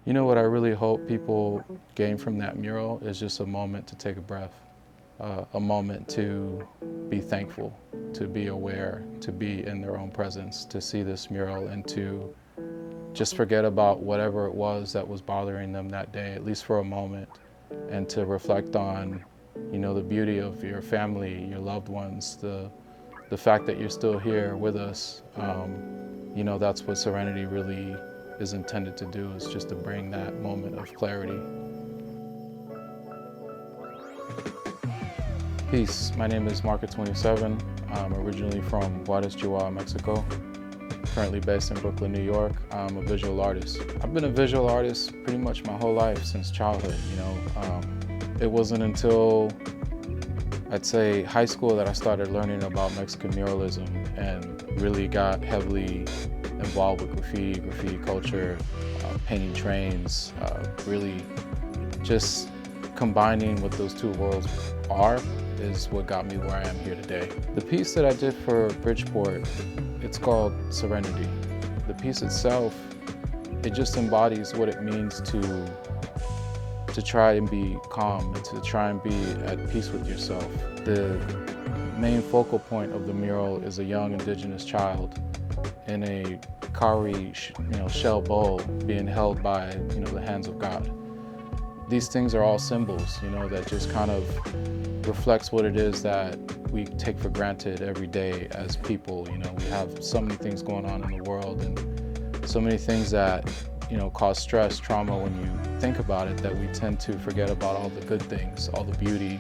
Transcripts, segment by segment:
You know what I really hope people gain from that mural is just a moment to take a breath, a moment to be thankful, to be aware, to be in their own presence, to see this mural and to just forget about whatever it was that was bothering them that day, at least for a moment, and to reflect on, the beauty of your family, your loved ones, the fact that you're still here with us. That's what Serenity really is intended to do, is just to bring that moment of clarity. Peace, my name is Marka27. I'm originally from Juarez, Chihuahua, Mexico. Currently based in Brooklyn, New York. I'm a visual artist. I've been a visual artist pretty much my whole life since childhood, It wasn't until, I'd say, high school that I started learning about Mexican muralism and really got heavily involved with graffiti culture, painting trains, really just combining what those two worlds are is what got me where I am here today. The piece that I did for Bridgeport, it's called Serenity. The piece itself, it just embodies what it means to try and be calm and to try and be at peace with yourself. The main focal point of the mural is a young indigenous child in a cowrie, shell bowl being held by, the hands of God. These things are all symbols, that just kind of reflects what it is that we take for granted every day as people. We have so many things going on in the world and so many things that, cause stress, trauma when you think about it, that we tend to forget about all the good things, all the beauty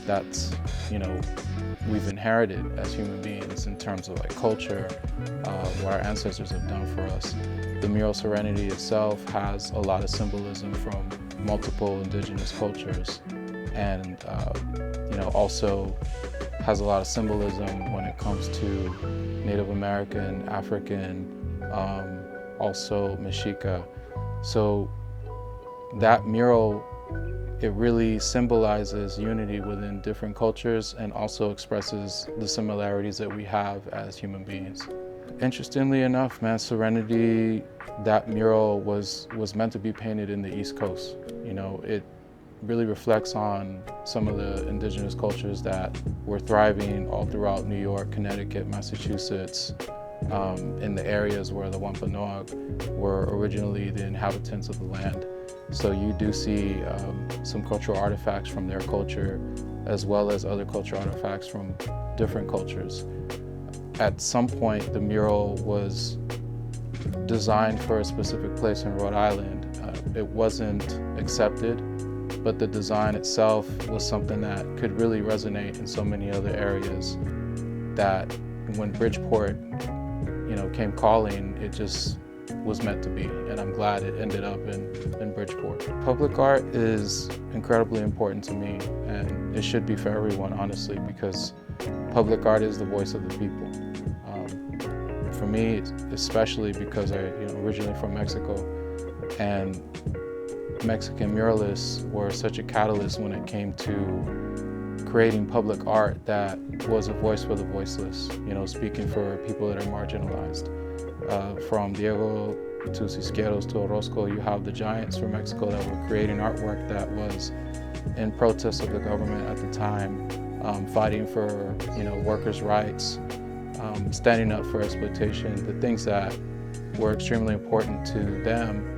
that's, we've inherited as human beings in terms of culture, what our ancestors have done for us. The mural Serenity itself has a lot of symbolism from multiple indigenous cultures, and also has a lot of symbolism when it comes to Native American, African, also Mexica. So that mural, it really symbolizes unity within different cultures and also expresses the similarities that we have as human beings. Interestingly enough, man, Serenity, that mural was meant to be painted in the East Coast. It really reflects on some of the indigenous cultures that were thriving all throughout New York, Connecticut, Massachusetts, in the areas where the Wampanoag were originally the inhabitants of the land. So you do see some cultural artifacts from their culture, as well as other cultural artifacts from different cultures. At some point, the mural was designed for a specific place in Rhode Island. It wasn't accepted, but the design itself was something that could really resonate in so many other areas, that when Bridgeport, came calling, it just was meant to be, and I'm glad it ended up in Bridgeport. Public art is incredibly important to me, and it should be for everyone, honestly, because public art is the voice of the people. For me, especially because I originally from Mexico, and Mexican muralists were such a catalyst when it came to creating public art that was a voice for the voiceless, speaking for people that are marginalized. From Diego to Cisqueros to Orozco, you have the giants from Mexico that were creating artwork that was in protest of the government at the time, fighting for workers' rights, standing up for exploitation. The things that were extremely important to them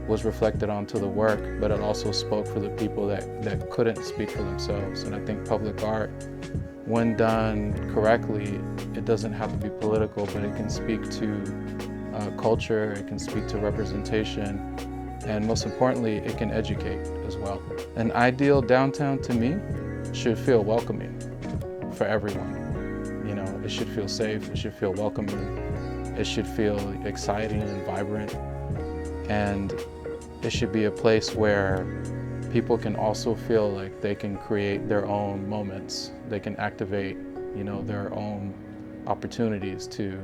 was reflected onto the work, but it also spoke for the people that couldn't speak for themselves. And I think public art, when done correctly, it doesn't have to be political, but it can speak to culture, it can speak to representation, and most importantly, it can educate as well. An ideal downtown to me should feel welcoming for everyone. It should feel safe, it should feel welcoming, it should feel exciting and vibrant, and it should be a place where people can also feel like they can create their own moments. They can activate, their own opportunities to,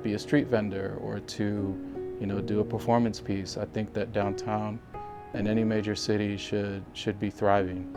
be a street vendor or to, do a performance piece. I think that downtown and any major city should be thriving.